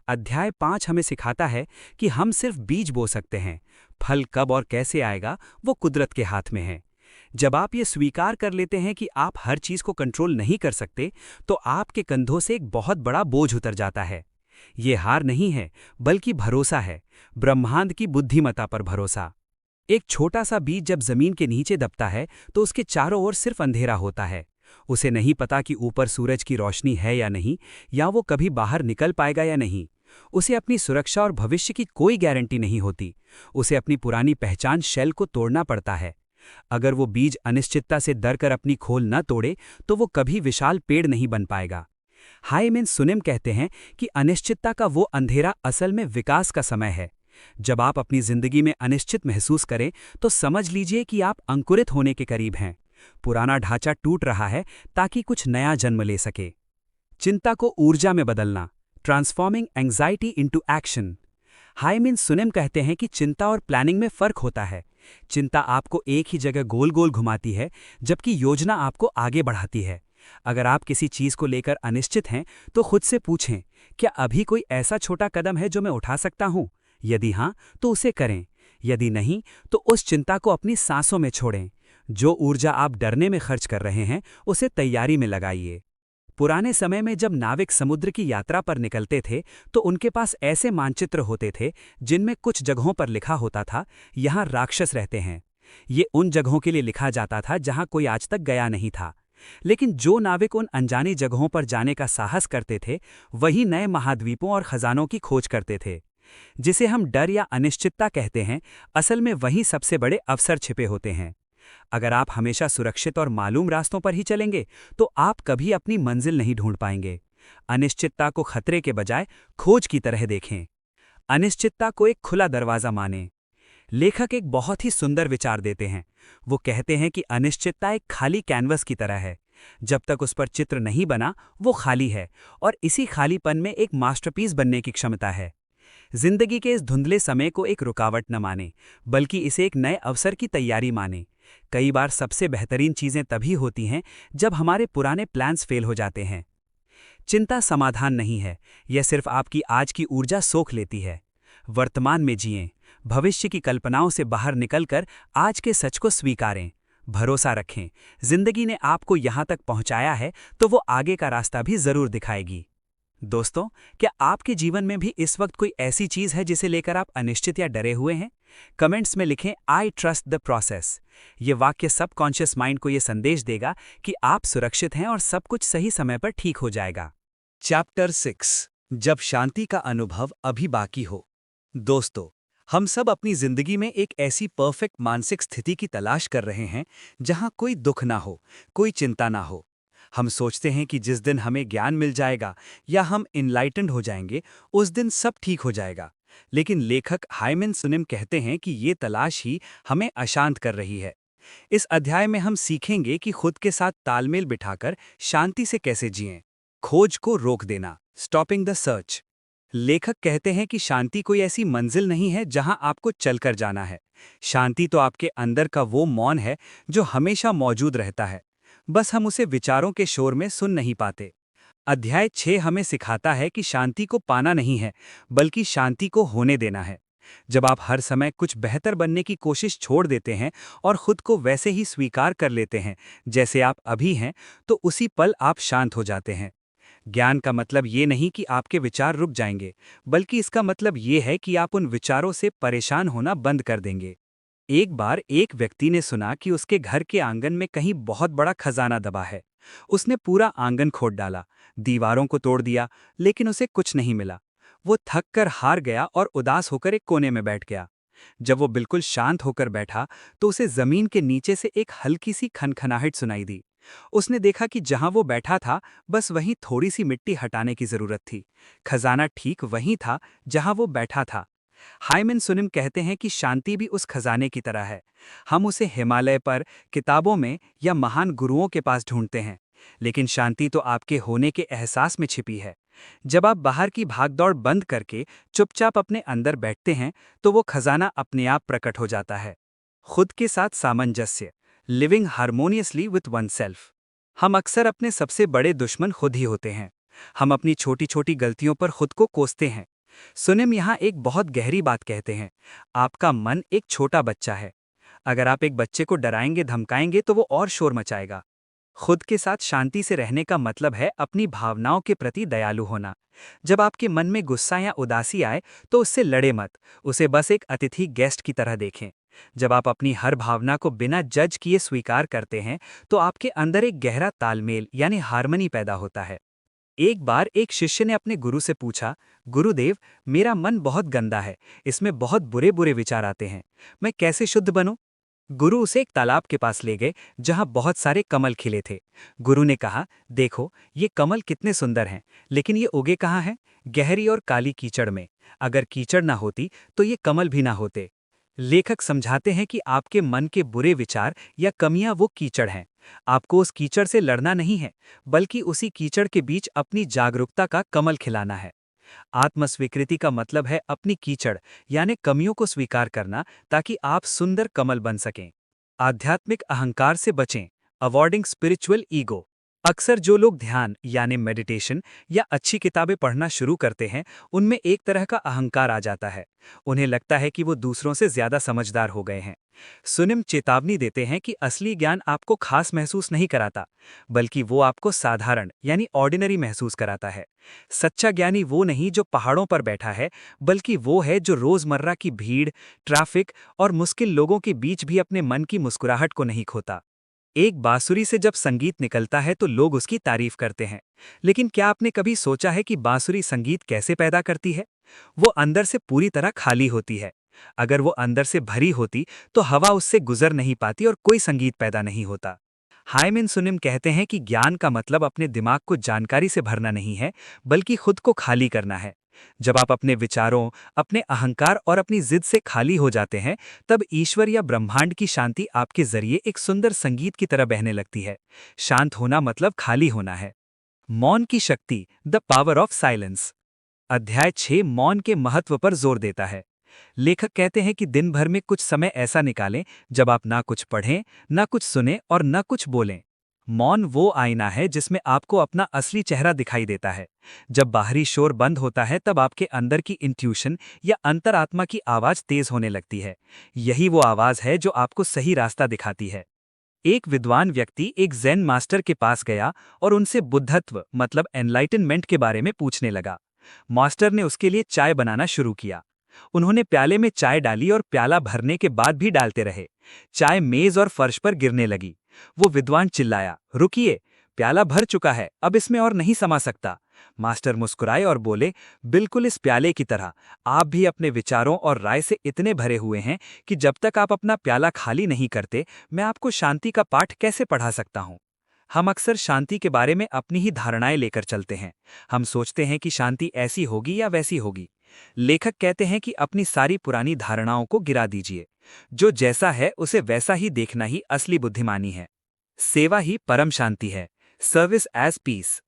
अध्याय 5 हमें सिखाता है कि हम सिर्फ बीज बो सकते हैं, फल कब और कैसे आएगा वो कुदरत के हाथ में है। जब आप ये स्वीकार कर लेते हैं कि आप हर चीज को कंट्रोल नहीं कर सकते, तो आपके कंधों से एक बहुत बड़ा बोझ उतर जाता है। ये हार नहीं है, बल्कि भरोसा है, ब्रह्मांड की बुद्धिमत्ता पर भरोसा। एक छोटा सा बीज जब जमीन के नीचे दबता है तो उसके चारों ओर सिर्फ अंधेरा होता है। उसे नहीं पता कि ऊपर सूरज की रोशनी है या नहीं, या वो कभी बाहर निकल पाएगा या नहीं। उसे अपनी सुरक्षा और भविष्य की कोई गारंटी नहीं होती। उसे अपनी पुरानी पहचान शेल को तोड़ना पड़ता है। अगर वो बीज अनिश्चितता से डरकर अपनी खोल न तोड़े तो वो कभी विशाल पेड़ नहीं बन पाएगा। हाइमेन सुनेम कहते हैं कि अनिश्चितता का वो अंधेरा असल में विकास का समय है। जब आप अपनी जिंदगी में अनिश्चित महसूस करें तो समझ लीजिए कि आप अंकुरित होने के करीब हैं। पुराना ढांचा टूट रहा है ताकि कुछ नया जन्म ले सके। चिंता को ऊर्जा में बदलना, transforming anxiety into action. Hymen Shunem कहते हैं कि चिंता और प्लानिंग में फर्क होता है। चिंता आपको एक ही जगह गोल गोल घुमाती है, जबकि योजना आपको आगे बढ़ाती है। अगर आप किसी चीज को लेकर अनिश्चित हैं तो खुद से पूछें, क्या अभी कोई ऐसा छोटा कदम है जो मैं उठा सकता हूं? यदि हां, तो उसे करें। यदि नहीं, तो उस चिंता को अपनी सांसों में छोड़ें। जो ऊर्जा आप डरने में खर्च कर रहे हैं उसे तैयारी में लगाइए। पुराने समय में जब नाविक समुद्र की यात्रा पर निकलते थे तो उनके पास ऐसे मानचित्र होते थे जिनमें कुछ जगहों पर लिखा होता था, यहाँ राक्षस रहते हैं। ये उन जगहों के लिए लिखा जाता था जहां कोई आज तक गया नहीं था। लेकिन जो नाविक उन अनजानी जगहों पर जाने का साहस करते थे, वही नए महाद्वीपों और खजानों की खोज करते थे। जिसे हम डर या अनिश्चितता कहते हैं, असल में वहीं सबसे बड़े अवसर छिपे होते हैं। अगर आप हमेशा सुरक्षित और मालूम रास्तों पर ही चलेंगे तो आप कभी अपनी मंजिल नहीं ढूंढ पाएंगे। अनिश्चितता को खतरे के बजाय खोज की तरह देखें। अनिश्चितता को एक खुला दरवाजा मानें। लेखक एक बहुत ही सुंदर विचार देते हैं। वो कहते हैं कि अनिश्चितता एक खाली कैनवस की तरह है। जब तक उस पर चित्र नहीं बना, वो खाली है, और इसी खालीपन में एक मास्टरपीस बनने की क्षमता है। जिंदगी के इस धुंधले समय को एक रुकावट न माने, बल्कि इसे एक नए अवसर की तैयारी माने। कई बार सबसे बेहतरीन चीजें तभी होती हैं जब हमारे पुराने प्लान्स फेल हो जाते हैं। चिंता समाधान नहीं है, यह सिर्फ आपकी आज की ऊर्जा सोख लेती है। वर्तमान में जिएं, भविष्य की कल्पनाओं से बाहर निकलकर आज के सच को स्वीकारें। भरोसा रखें, जिंदगी ने आपको यहां तक पहुंचाया है तो वो आगे का रास्ता भी जरूर दिखाएगी। दोस्तों, क्या आपके जीवन में भी इस वक्त कोई ऐसी चीज है जिसे लेकर आप अनिश्चित या डरे हुए हैं? कमेंट्स में लिखें, आई ट्रस्ट द प्रोसेस। ये वाक्य सबकॉन्शियस माइंड को ये संदेश देगा कि आप सुरक्षित हैं और सब कुछ सही समय पर ठीक हो जाएगा। चैप्टर 6, जब शांति का अनुभव अभी बाकी हो। दोस्तों, हम सब अपनी जिंदगी में एक ऐसी परफेक्ट मानसिक स्थिति की तलाश कर रहे हैं जहां कोई दुख ना हो, कोई चिंता ना हो। हम सोचते हैं कि जिस दिन हमें ज्ञान मिल जाएगा या हम इनलाइटेंड हो जाएंगे, उस दिन सब ठीक हो जाएगा। लेकिन लेखक हाइमेन सुनेम कहते हैं कि ये तलाश ही हमें अशांत कर रही है। इस अध्याय में हम सीखेंगे कि खुद के साथ तालमेल बिठाकर शांति से कैसे जिएं। खोज को रोक देना, स्टॉपिंग द सर्च। लेखक कहते हैं कि शांति कोई ऐसी मंजिल नहीं है जहां आपको चलकर जाना है। शांति तो आपके अंदर का वो मौन है जो हमेशा मौजूद रहता है। बस हम उसे विचारों के शोर में सुन नहीं पाते। अध्याय 6 हमें सिखाता है कि शांति को पाना नहीं है, बल्कि शांति को होने देना है। जब आप हर समय कुछ बेहतर बनने की कोशिश छोड़ देते हैं और खुद को वैसे ही स्वीकार कर लेते हैं जैसे आप अभी हैं, तो उसी पल आप शांत हो जाते हैं। ज्ञान का मतलब ये नहीं कि आपके विचार रुक जाएंगे, बल्कि इसका मतलब ये है कि आप उन विचारों से परेशान होना बंद कर देंगे। एक बार एक व्यक्ति ने सुना कि उसके घर के आंगन में कहीं बहुत बड़ा खजाना दबा है। उसने पूरा आंगन खोद डाला, दीवारों को तोड़ दिया, लेकिन उसे कुछ नहीं मिला। वो थक कर हार गया और उदास होकर एक कोने में बैठ गया। जब वो बिल्कुल शांत होकर बैठा, तो उसे जमीन के नीचे से एक हल्की सी खनखनाहट सुनाई दी। उसने देखा कि जहां वो बैठा था, बस वहीं थोड़ी सी मिट्टी हटाने की जरूरत थी। खजाना ठीक वहीं था जहां वो बैठा था। हाइमन सुनिम कहते हैं कि शांति भी उस खजाने की तरह है। हम उसे हिमालय पर, किताबों में या महान गुरुओं के पास ढूंढते हैं, लेकिन शांति तो आपके होने के एहसास में छिपी है। जब आप बाहर की भागदौड़ बंद करके चुपचाप अपने अंदर बैठते हैं, तो वो खजाना अपने आप प्रकट हो जाता है। खुद के साथ सामंजस्य, living harmoniously with one self. हम अक्सर अपने सबसे बड़े दुश्मन खुद ही होते हैं। हम अपनी छोटी छोटी गलतियों पर खुद को कोसते हैं। सुनिम यहाँ एक बहुत गहरी बात कहते हैं। आपका मन एक छोटा बच्चा है। अगर आप एक बच्चे को डराएंगे धमकाएंगे तो वो और शोर मचाएगा। खुद के साथ शांति से रहने का मतलब है अपनी भावनाओं के प्रति दयालु होना। जब आपके मन में गुस्सा या उदासी आए, तो उससे लड़े मत, उसे बस एक अतिथि गेस्ट की तरह देखें। जब आप अपनी हर भावना को बिना जज किए स्वीकार करते हैं, तो आपके अंदर एक गहरा तालमेल यानी हार्मनी पैदा होता है। एक बार एक शिष्य ने अपने गुरु से पूछा, गुरुदेव, मेरा मन बहुत गंदा है, इसमें बहुत बुरे बुरे विचार आते हैं, मैं कैसे शुद्ध बनूं? गुरु उसे एक तालाब के पास ले गए जहां बहुत सारे कमल खिले थे। गुरु ने कहा, देखो, ये कमल कितने सुंदर हैं, लेकिन ये उगे कहाँ हैं? गहरी और काली कीचड़ में। अगर कीचड़ ना होती तो ये कमल भी ना होते। लेखक समझाते हैं कि आपके मन के बुरे विचार या कमियां वो कीचड़ हैं। आपको उस कीचड़ से लड़ना नहीं है, बल्कि उसी कीचड़ के बीच अपनी जागरूकता का कमल खिलाना है। आत्मस्वीकृति का मतलब है अपनी कीचड़ यानी कमियों को स्वीकार करना, ताकि आप सुंदर कमल बन सकें। आध्यात्मिक अहंकार से बचें, अवॉइडिंग स्पिरिचुअल ईगो। अक्सर जो लोग ध्यान यानी मेडिटेशन या अच्छी किताबें पढ़ना शुरू करते हैं, उनमें एक तरह का अहंकार आ जाता है। उन्हें लगता है कि वो दूसरों से ज्यादा समझदार हो गए हैं। सुनिम चेतावनी देते हैं कि असली ज्ञान आपको खास महसूस नहीं कराता, बल्कि वो आपको साधारण यानी ऑर्डिनरी महसूस कराता है। सच्चा ज्ञानी वो नहीं जो पहाड़ों पर बैठा है, बल्कि वो है जो रोजमर्रा की भीड़, ट्रैफिक और मुश्किल लोगों के बीच भी अपने मन की मुस्कुराहट को नहीं खोता। एक बांसुरी से जब संगीत निकलता है तो लोग उसकी तारीफ करते हैं, लेकिन क्या आपने कभी सोचा है कि बांसुरी संगीत कैसे पैदा करती है? वो अंदर से पूरी तरह खाली होती है। अगर वो अंदर से भरी होती, तो हवा उससे गुजर नहीं पाती और कोई संगीत पैदा नहीं होता। हाइमिन सुनिम कहते हैं कि ज्ञान का मतलब अपने दिमाग को जानकारी से भरना नहीं है, बल्कि खुद को खाली करना है। जब आप अपने विचारों, अपने अहंकार और अपनी जिद से खाली हो जाते हैं, तब ईश्वर या ब्रह्मांड की शांति आपके जरिए एक सुंदर संगीत की तरह बहने लगती है। शांत होना मतलब खाली होना है। मौन की शक्ति, द पावर ऑफ साइलेंस। अध्याय 6 मौन के महत्व पर जोर देता है। लेखक कहते हैं कि दिन भर में कुछ समय ऐसा निकालें जब आप ना कुछ पढ़ें, ना कुछ सुने और ना कुछ बोलें। मौन वो आईना है जिसमें आपको अपना असली चेहरा दिखाई देता है। जब बाहरी शोर बंद होता है, तब आपके अंदर की इंट्यूशन या अंतरात्मा की आवाज तेज होने लगती है। यही वो आवाज है जो आपको सही रास्ता दिखाती है। एक विद्वान व्यक्ति एक ज़ेन मास्टर के पास गया और उनसे बुद्धत्व मतलब एनलाइटनमेंट के बारे में पूछने लगा। मास्टर ने उसके लिए चाय बनाना शुरू किया। उन्होंने प्याले में चाय डाली और प्याला भरने के बाद भी डालते रहे। चाय मेज और फर्श पर गिरने लगी। वो विद्वान चिल्लाया, रुकिए, प्याला भर चुका है, अब इसमें और नहीं समा सकता। मास्टर मुस्कुराए और बोले, बिल्कुल इस प्याले की तरह आप भी अपने विचारों और राय से इतने भरे हुए हैं कि जब तक आप अपना प्याला खाली नहीं करते, मैं आपको शांति का पाठ कैसे पढ़ा सकता हूँ। हम अक्सर शांति के बारे में अपनी ही धारणाएं लेकर चलते हैं। हम सोचते हैं कि शांति ऐसी होगी या वैसी होगी। लेखक कहते हैं कि अपनी सारी पुरानी धारणाओं को गिरा दीजिए। जो जैसा है उसे वैसा ही देखना ही असली बुद्धिमानी है। सेवा ही परम शांति है, सर्विस एज पीस।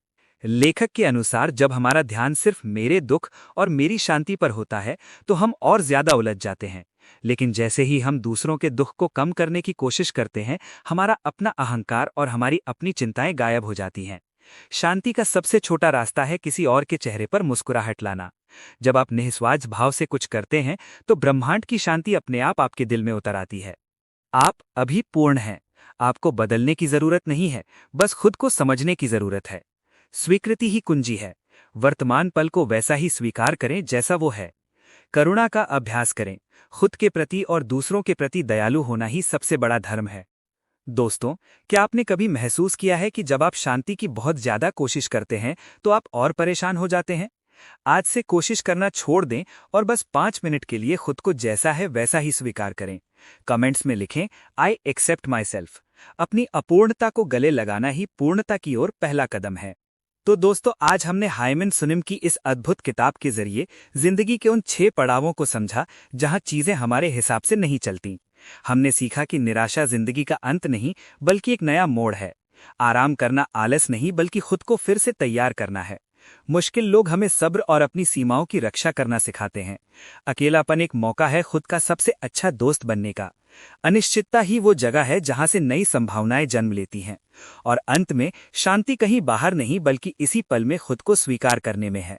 लेखक के अनुसार जब हमारा ध्यान सिर्फ मेरे दुख और मेरी शांति पर होता है, तो हम और ज्यादा उलझ जाते हैं। लेकिन जैसे ही हम दूसरों के दुख को कम करने की कोशिश करते हैं, हमारा अपना अहंकार और हमारी अपनी चिंताएं गायब हो जाती हैं। शांति का सबसे छोटा रास्ता है किसी और के चेहरे पर मुस्कुराहट लाना। जब आप निस्वार्थ भाव से कुछ करते हैं तो ब्रह्मांड की शांति अपने आप आपके दिल में उतर आती है। आप अभी पूर्ण हैं। आपको बदलने की जरूरत नहीं है, बस खुद को समझने की जरूरत है। स्वीकृति ही कुंजी है। वर्तमान पल को वैसा ही स्वीकार करें जैसा वो है। करुणा का अभ्यास करें। खुद के प्रति और दूसरों के प्रति दयालु होना ही सबसे बड़ा धर्म है। दोस्तों, क्या आपने कभी महसूस किया है कि जब आप शांति की बहुत ज्यादा कोशिश करते हैं तो आप और परेशान हो जाते हैं? आज से कोशिश करना छोड़ दें और बस 5 मिनट के लिए खुद को जैसा है वैसा ही स्वीकार करें। कमेंट्स में लिखें, आई एक्सेप्ट माई सेल्फ। अपनी अपूर्णता को गले लगाना ही पूर्णता की ओर पहला कदम है। तो दोस्तों, आज हमने हाइमन सुनिम की इस अद्भुत किताब के जरिए जिंदगी के उन 6 पड़ावों को समझा जहां चीजें हमारे हिसाब से नहीं चलती। हमने सीखा कि निराशा जिंदगी का अंत नहीं बल्कि एक नया मोड़ है। आराम करना आलस नहीं बल्कि खुद को फिर से तैयार करना है। मुश्किल लोग हमें सब्र और अपनी सीमाओं की रक्षा करना सिखाते हैं। अकेलापन एक मौका है खुद का सबसे अच्छा दोस्त बनने का। अनिश्चितता ही वो जगह है जहां से नई संभावनाएं जन्म लेती हैं। और अंत में शांति कहीं बाहर नहीं बल्कि इसी पल में खुद को स्वीकार करने में है।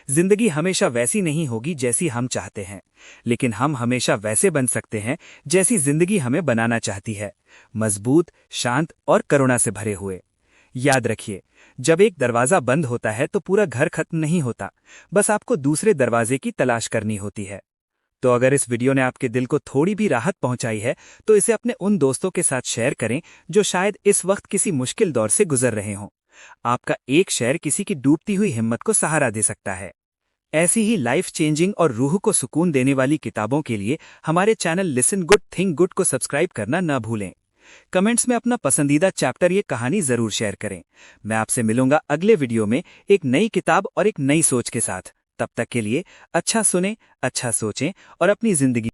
जिंदगी हमेशा वैसी नहीं होगी जैसी हम चाहते हैं, लेकिन हम हमेशा वैसे बन सकते हैं जैसी जिंदगी हमें बनाना चाहती है। मजबूत, शांत और करुणा से भरे हुए। याद रखिए, जब एक दरवाजा बंद होता है तो पूरा घर खत्म नहीं होता, बस आपको दूसरे दरवाजे की तलाश करनी होती है। तो अगर इस वीडियो ने आपके दिल को थोड़ी भी राहत पहुंचाई है तो इसे अपने उन दोस्तों के साथ शेयर करें जो शायद इस वक्त किसी मुश्किल दौर से गुजर रहे हों। आपका एक शेयर किसी की डूबती हुई हिम्मत को सहारा दे सकता है। ऐसी ही लाइफ चेंजिंग और रूह को सुकून देने वाली किताबों के लिए हमारे channel listen good think good को सब्सक्राइब करना न भूलें। कमेंट्स में अपना पसंदीदा चैप्टर ये कहानी जरूर शेयर करें। मैं आपसे मिलूंगा अगले वीडियो में एक नई किताब और एक नई सोच के साथ। तब तक के लिए अच्छा सुने, अच्छा सोचें और अपनी जिंदगी